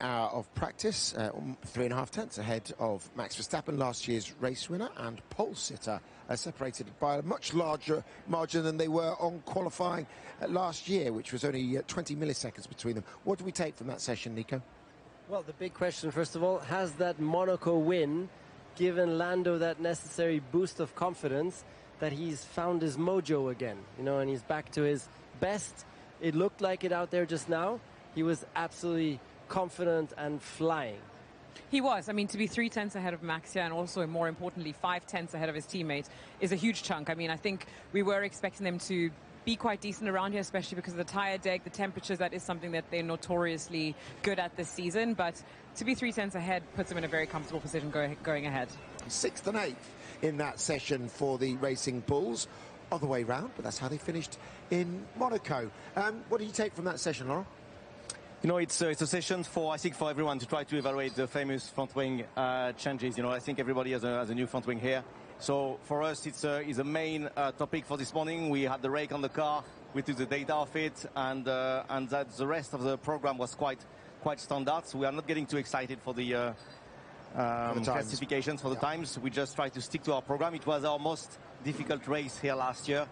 hour of practice, 3.5 tenths ahead of Max Verstappen, last year's race winner and pole sitter, separated by a much larger margin than they were on qualifying last year, which was only 20 milliseconds between them. What do we take from that session, Nico? Well, the big question, first of all, has that Monaco win given Lando that necessary boost of confidence that he's found his mojo again, you know, and he's back to his best? It looked like it out there just now. He was absolutely confident and flying. He was. I mean, to be 3 tenths ahead of Max here, and also, more importantly, 5 tenths ahead of his teammate, is a huge chunk. I mean, I think we were expecting them to be quite decent around here, especially because of the tyre deck, the temperatures. That is something that they're notoriously good at this season. But to be 3 tenths ahead puts them in a very comfortable position going ahead. 6th and 8th in that session for the Racing Bulls. Other way round, but that's how they finished in Monaco. What do you take from that session, Laurent? You know, it's a session for, I think, for everyone to try to evaluate the famous front wing changes. You know, I think everybody has a new front wing here. So for us, it's a main topic for this morning. We had the rake on the car, we took the data of it, and that the rest of the program was quite standard. So we are not getting too excited for the classifications, for the times. We just try to stick to our program. It was our most difficult race here last year,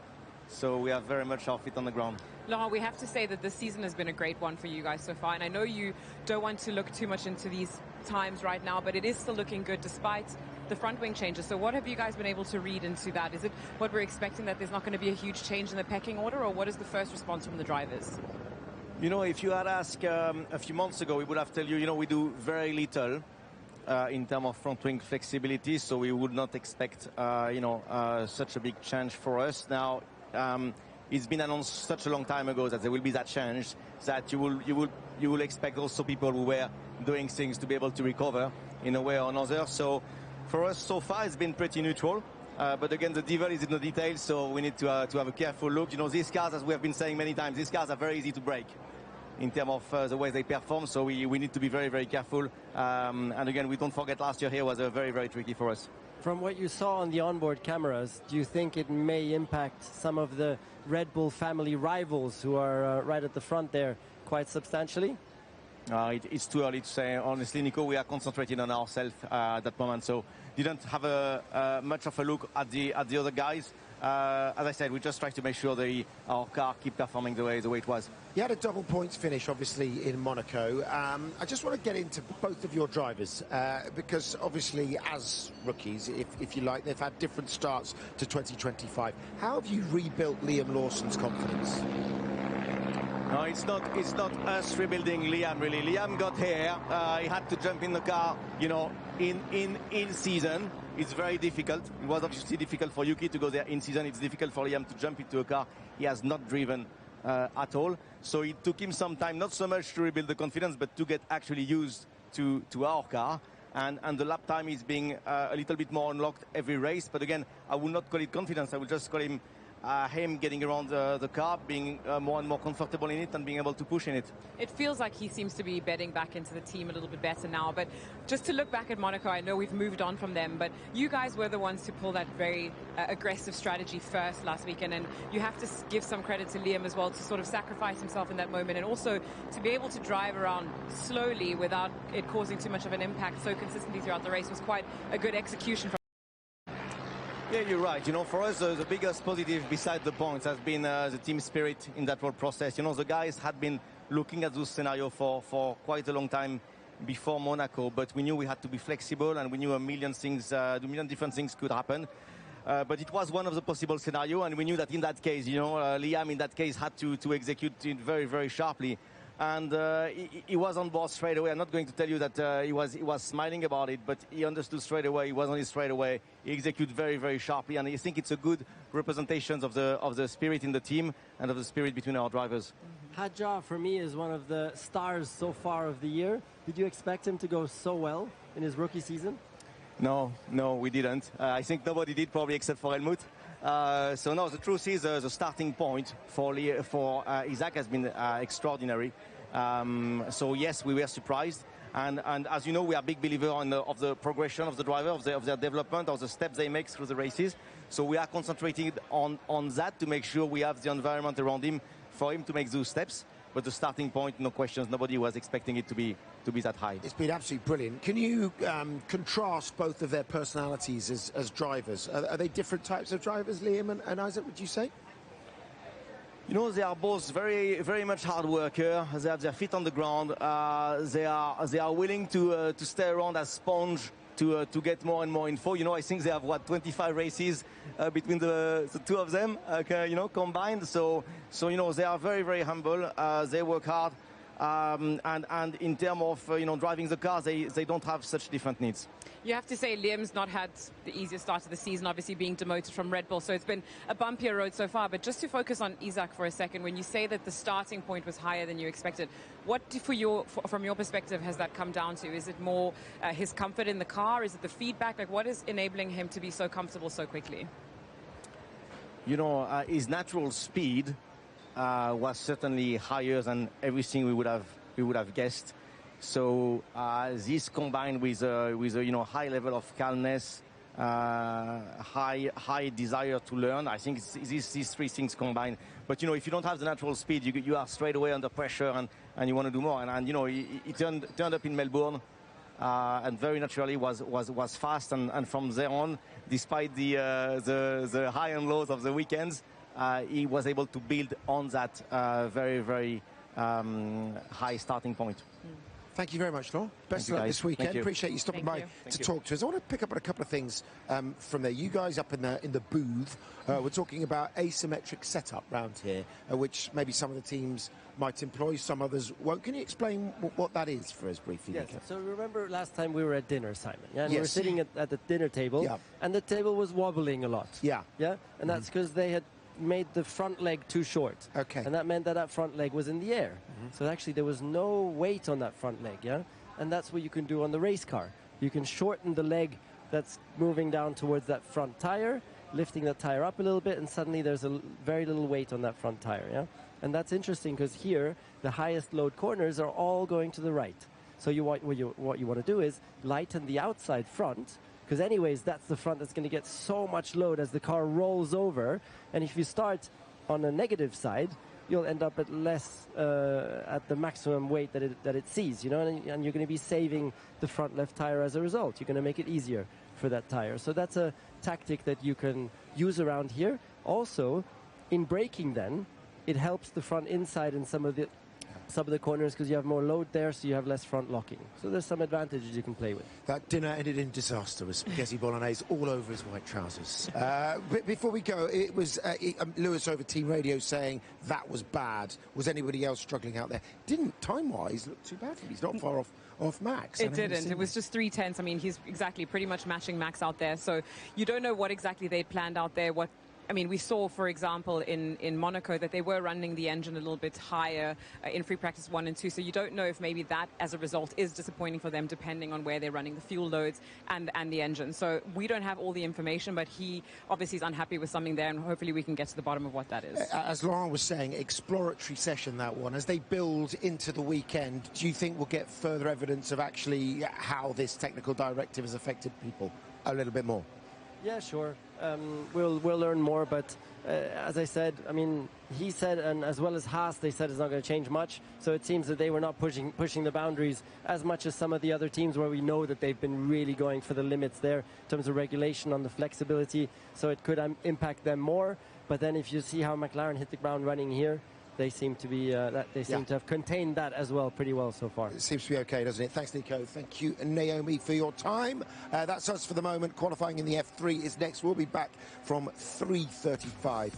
so we have very much our feet on the ground. Laurent, we have to say that this season has been a great one for you guys so far, and I know you don't want to look too much into these times right now, but it is still looking good despite the front wing changes. So what have you guys been able to read into that? Is it what we're expecting, that there's not going to be a huge change in the pecking order, or what is the first response from the drivers? You know, if you had asked a few months ago, we would have told you, you know, we do very little in terms of front wing flexibility, so we would not expect, you know, such a big change for us. Now, it's been announced such a long time ago that there will be that change, that you will expect also people who were doing things to be able to recover in a way or another. So for us so far it's been pretty neutral, but again the devil is in the details, so we need to have a careful look. You know, these cars, as we have been saying many times, these cars are very easy to break in terms of the way they perform, so we need to be very, very careful. And again, we don't forget last year here was very, very tricky for us. From what you saw on the onboard cameras, do you think it may impact some of the Red Bull family rivals who are right at the front there quite substantially? It's too early to say. Honestly, Nico, we are concentrating on ourselves at that moment, so didn't have much of a look at the other guys. As I said, we just try to make sure our car keep performing the way it was. You had a double points finish, obviously, in Monaco. I just want to get into both of your drivers, because obviously, as rookies, if you like, they've had different starts to 2025. How have you rebuilt Liam Lawson's confidence? No, it's not us rebuilding Liam, really. Liam got here. He had to jump in the car, you know, in season. It's very difficult. It was obviously difficult for Yuki to go there in season. It's difficult for Liam to jump into a car he has not driven at all. So it took him some time, not so much to rebuild the confidence, but to get actually used to our car. And the lap time is being a little bit more unlocked every race. But again, I will not call it confidence. I will just call him getting around the car, being more and more comfortable in it, and being able to push in it. It feels like he seems to be bedding back into the team a little bit better now. But just to look back at Monaco, I know we've moved on from them, but you guys were the ones to pull that very aggressive strategy first last weekend, and you have to give some credit to Liam as well to sort of sacrifice himself in that moment, and also to be able to drive around slowly without it causing too much of an impact so consistently throughout the race was quite a good execution. Yeah, you're right. You know, for us, the biggest positive beside the points has been the team spirit in that whole process. You know, the guys had been looking at those scenarios for quite a long time before Monaco, but we knew we had to be flexible, and we knew a million different things could happen. But it was one of the possible scenarios, and we knew that in that case, you know, Liam in that case had to execute it very, very sharply. And he was on board straight away. I'm not going to tell you that he was smiling about it, but he understood straight away. He was on it straight away. He executed very, very sharply, and I think it's a good representation of the spirit in the team and of the spirit between our drivers. Hadja, for me, is one of the stars so far of the year. Did you expect him to go so well in his rookie season? No, we didn't. I think nobody did, probably except for Helmut. So no, the truth is the starting point for Isaac has been extraordinary. So yes, we were surprised, and as you know, we are big believers of the progression of the driver, of their development, of the steps they make through the races. So we are concentrating on that to make sure we have the environment around him for him to make those steps. but the starting point, no questions. Nobody was expecting it to be that high. It's been absolutely brilliant. Can you contrast both of their personalities as drivers? Are they different types of drivers, Liam and Isaac, would you say? You know, they are both very much hard worker. They have their feet on the ground. They are willing to stay around as sponge to get more and more info. You know, I think they have 25 races between the two of them, you know, combined. So you know, they are very humble. They work hard, and in terms of you know, driving the car, they don't have such different needs. You have to say Liam's not had the easiest start of the season, obviously being demoted from Red Bull, so it's been a bumpier road so far. But just to focus on Isaac for a second, when you say that the starting point was higher than you expected, what from your perspective has that come down to? Is it more his comfort in the car? Is it the feedback? Like, what is enabling him to be so comfortable so quickly? You know, his natural speed was certainly higher than everything we would have guessed. So this combined with a you know, high level of calmness, high desire to learn, I think these three things combined. But you know, if you don't have the natural speed, you are straight away under pressure and you want to do more. And you know, he turned up in Melbourne and very naturally was fast. And from there on, despite the high and lows of the weekends, he was able to build on that very high starting point. Thank you very much, Laurent. Best of luck this weekend. Appreciate you stopping by to talk to us. I want to pick up on a couple of things from there. You guys up in the booth, we're talking about asymmetric setup round here, which maybe some of the teams might employ, some others won't. Can you explain what that is for us briefly, Yes. Nico? So remember last time we were at dinner, Simon, yeah? And we were Yes. sitting at the dinner table, and the table was wobbling a lot. Yeah. And that's because they had made the front leg too short. Okay. And that meant that front leg was in the air. So actually there was no weight on that front leg, yeah? And that's what you can do on the race car. You can shorten the leg that's moving down towards that front tire, lifting the tire up a little bit, and suddenly there's very little weight on that front tire, yeah? And that's interesting because here the highest load corners are all going to the right. So what you want to do is lighten the outside front, because anyways, that's the front that's going to get so much load as the car rolls over. And if you start on the negative side, you'll end up at less, at the maximum weight that it sees, you know, and you're going to be saving the front left tire as a result. You're going to make it easier for that tire. So that's a tactic that you can use around here. Also, in braking then, it helps the front inside in some of the corners because you have more load there, so you have less front locking. So there's some advantages you can play with. That dinner ended in disaster with spaghetti bolognese all over his white trousers. But before we go, it was Lewis over Team Radio saying that was bad. Was anybody else struggling out there? Didn't time-wise look too bad for him. He's not far off Max. It didn't. It was just 3/10. I mean, he's exactly pretty much matching Max out there. So you don't know what exactly they planned out there. I mean, we saw, for example, in Monaco that they were running the engine a little bit higher in free practice 1 and 2. So you don't know if maybe that, as a result, is disappointing for them, depending on where they're running the fuel loads and the engine. So we don't have all the information, but he obviously is unhappy with something there, and hopefully we can get to the bottom of what that is. As Laurent was saying, exploratory session, that one. As they build into the weekend, do you think we'll get further evidence of actually how this technical directive has affected people a little bit more? Yeah, sure. We'll learn more, but as I said, I mean, he said, and as well as Haas, they said it's not going to change much. So it seems that they were not pushing the boundaries as much as some of the other teams where we know that they've been really going for the limits there in terms of regulation on the flexibility. So it could impact them more. But then if you see how McLaren hit the ground running here, they seem to be to have contained that as well pretty well so far. It seems to be okay, doesn't it? Thanks, Nico. Thank you, Naomi, for your time. That's us for the moment. Qualifying in the F3 is next. We'll be back from 3:35.